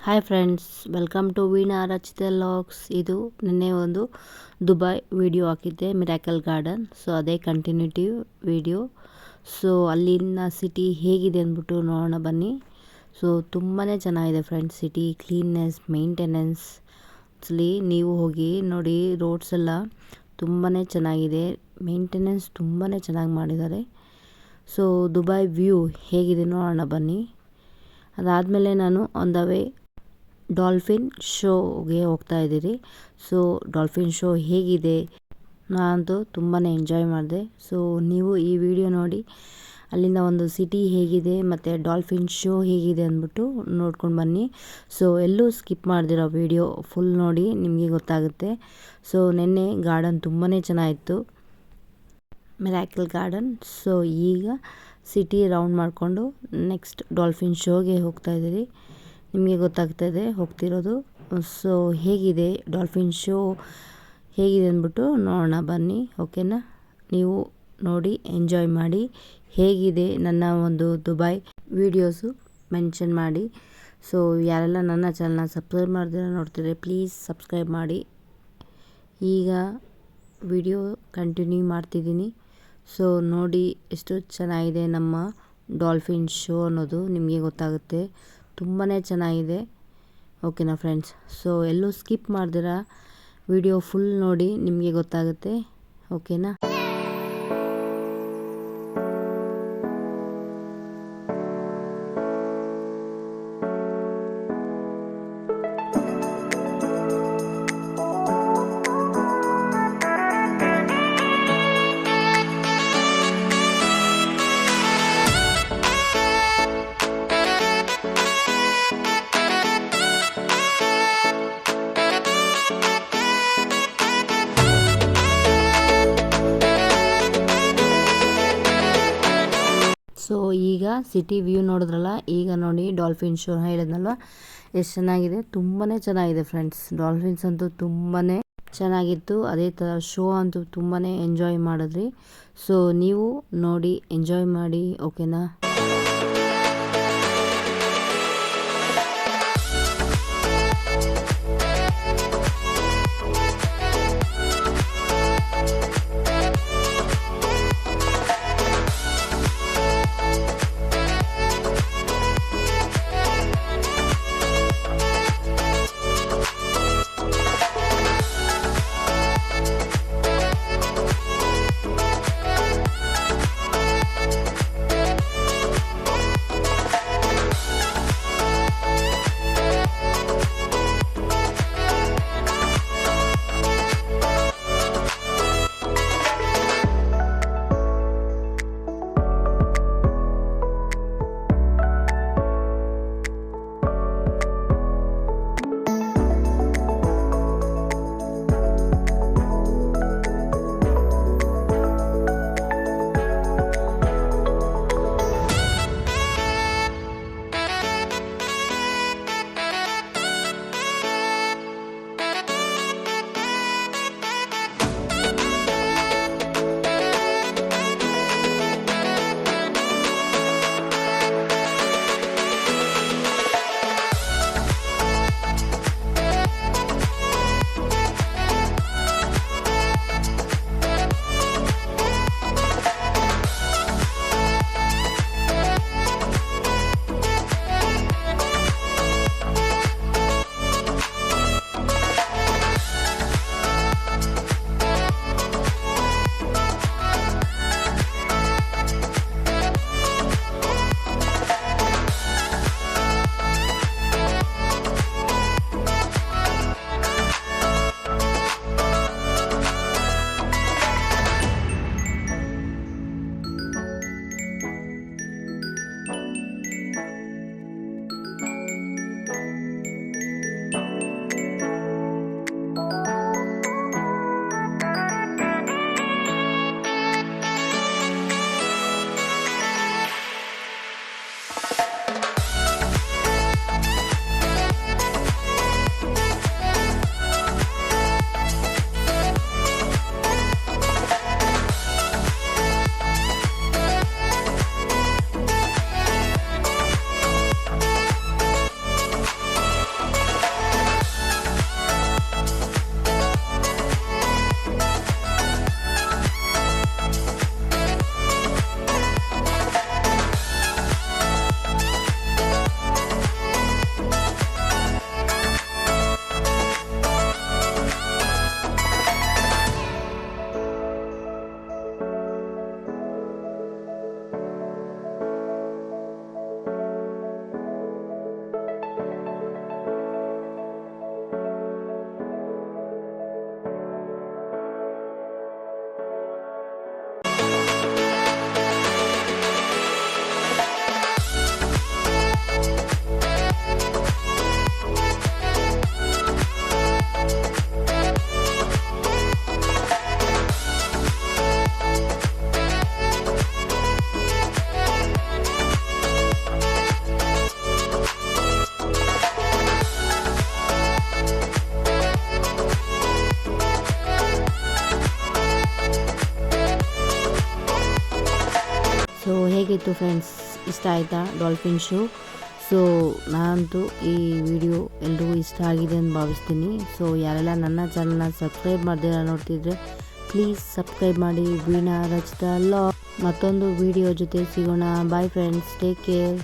Hi friends, welcome to Veena Rachita vlogs. ಇದು ನಿನ್ನೆ ಒಂದು ದುಬೈ ವಿಡಿಯೋ ಹಾಕಿದ್ದೆ, ಮಿರಾಕಲ್ ಗಾರ್ಡನ್. ಸೊ ಅದೇ ಕಂಟಿನ್ಯೂಟಿವ್ ವಿಡಿಯೋ. ಸೊ ಅಲ್ಲಿನ ಸಿಟಿ ಹೇಗಿದೆ ಅಂದ್ಬಿಟ್ಟು ನೋಡೋಣ ಬನ್ನಿ. ಸೊ ತುಂಬಾ ಚೆನ್ನಾಗಿದೆ ಫ್ರೆಂಡ್ಸ್, ಸಿಟಿ ಕ್ಲೀನ್ನೆಸ್, ಮೇಂಟೆನೆನ್ಸ್. ನೀವು ಹೋಗಿ ನೋಡಿ, ರೋಡ್ಸ್ ಎಲ್ಲ ತುಂಬಾ ಚೆನ್ನಾಗಿದೆ, ಮೇಂಟೆನೆನ್ಸ್ ತುಂಬಾ ಚೆನ್ನಾಗಿ ಮಾಡಿದ್ದಾರೆ. ಸೊ ದುಬೈ ವ್ಯೂ ಹೇಗಿದೆ ನೋಡೋಣ ಬನ್ನಿ. ಅದಾದಮೇಲೆ ನಾನು ಆನ್ ದ ವೇ ಡಾಲ್ಫಿನ್ ಶೋಗೆ ಹೋಗ್ತಾ ಇದ್ದೀರಿ. ಸೊ ಡಾಲ್ಫಿನ್ ಶೋ ಹೇಗಿದೆ, ನಾನಂತೂ ತುಂಬಾ ಎಂಜಾಯ್ ಮಾಡಿದೆ. ಸೊ ನೀವು ಈ ವಿಡಿಯೋ ನೋಡಿ ಅಲ್ಲಿಂದ ಒಂದು ಸಿಟಿ ಹೇಗಿದೆ ಮತ್ತು ಡಾಲ್ಫಿನ್ ಶೋ ಹೇಗಿದೆ ಅಂದ್ಬಿಟ್ಟು ನೋಡ್ಕೊಂಡು ಬನ್ನಿ. ಸೊ ಎಲ್ಲೂ ಸ್ಕಿಪ್ ಮಾಡ್ದಿರೋ ವಿಡಿಯೋ ಫುಲ್ ನೋಡಿ, ನಿಮಗೆ ಗೊತ್ತಾಗುತ್ತೆ. ಸೊ ನಿನ್ನೆ ಗಾರ್ಡನ್ ತುಂಬಾ ಚೆನ್ನಾಗಿತ್ತು, ಮಿರಾಕಲ್ ಗಾರ್ಡನ್. ಸೊ ಈಗ ಸಿಟಿ ರೌಂಡ್ ಮಾಡಿಕೊಂಡು ನೆಕ್ಸ್ಟ್ ಡಾಲ್ಫಿನ್ ಶೋಗೆ ಹೋಗ್ತಾ ಇದ್ದೀರಿ. ನಿಮಗೆ ಗೊತ್ತಾಗ್ತಾಯಿದೆ ಹೋಗ್ತಿರೋದು. ಸೊ ಹೇಗಿದೆ ಡಾಲ್ಫಿನ್ ಶೋ ಹೇಗಿದೆ ಅಂದ್ಬಿಟ್ಟು ನೋಡೋಣ ಬನ್ನಿ, ಓಕೆನಾ? ನೀವು ನೋಡಿ ಎಂಜಾಯ್ ಮಾಡಿ. ಹೇಗಿದೆ ನನ್ನ ಒಂದು ದುಬೈ ವೀಡಿಯೋಸು ಮೆನ್ಷನ್ ಮಾಡಿ. ಸೊ ಯಾರೆಲ್ಲ ನನ್ನ ಚಾನಲ್ನ ಸಬ್ಸ್ಕ್ರೈಬ್ ಮಾಡ್ದಿರ ನೋಡ್ತಿದ್ರೆ ಪ್ಲೀಸ್ ಸಬ್ಸ್ಕ್ರೈಬ್ ಮಾಡಿ. ಈಗ ವಿಡಿಯೋ ಕಂಟಿನ್ಯೂ ಮಾಡ್ತಿದ್ದೀನಿ. ಸೊ ನೋಡಿ ಎಷ್ಟು ಚೆನ್ನಾಗಿದೆ ನಮ್ಮ ಡಾಲ್ಫಿನ್ ಶೋ ಅನ್ನೋದು ನಿಮಗೆ ಗೊತ್ತಾಗುತ್ತೆ. ತುಂಬಾ ಚೆನ್ನಾಗಿದೆ, ಓಕೆನಾ ಫ್ರೆಂಡ್ಸ್? ಸೊ ಎಲ್ಲೂ ಸ್ಕಿಪ್ ಮಾಡ್ದಿರ ವಿಡಿಯೋ ಫುಲ್ ನೋಡಿ, ನಿಮಗೆ ಗೊತ್ತಾಗುತ್ತೆ, ಓಕೆನಾ? ಸೊ ಈಗ ಸಿಟಿ ವ್ಯೂ ನೋಡಿದ್ರಲ್ಲ, ಈಗ ನೋಡಿ ಡಾಲ್ಫಿನ್ ಶೋ ಹೇಳಿದ್ನಲ್ವ, ಎಷ್ಟು ಚೆನ್ನಾಗಿದೆ, ತುಂಬಾ ಚೆನ್ನಾಗಿದೆ ಫ್ರೆಂಡ್ಸ್. ಡಾಲ್ಫಿನ್ಸ್ ಅಂತೂ ತುಂಬಾ ಚೆನ್ನಾಗಿತ್ತು. ಅದೇ ಥರ ಶೋ ಅಂತೂ ತುಂಬಾ ಎಂಜಾಯ್ ಮಾಡಿದ್ರಿ. ಸೊ ನೀವು ನೋಡಿ ಎಂಜಾಯ್ ಮಾಡಿ, ಓಕೆನಾ? ಸೊ ಹೇಗಿತ್ತು ಫ್ರೆಂಡ್ಸ್, ಇಷ್ಟ ಆಯಿತಾ ಡಾಲ್ಫಿನ್ ಶೋ? ಸೊ ನಾನಂತೂ ಈ ವಿಡಿಯೋ ಎಲ್ರಿಗೂ ಇಷ್ಟ ಆಗಿದೆ ಅಂತ ಭಾವಿಸ್ತೀನಿ. ಸೊ ಯಾರೆಲ್ಲ ನನ್ನ ಚಾನಲ್ನ ಸಬ್ಸ್ಕ್ರೈಬ್ ಮಾಡ್ದಿರ ನೋಡ್ತಿದ್ರೆ ಪ್ಲೀಸ್ ಸಬ್ಸ್ಕ್ರೈಬ್ ಮಾಡಿ. ವೀಣಾ ರಚಿತಾ ಲಾಗ್ ಮತ್ತೊಂದು ವಿಡಿಯೋ ಜೊತೆ ಸಿಗೋಣ. Bye friends, take care.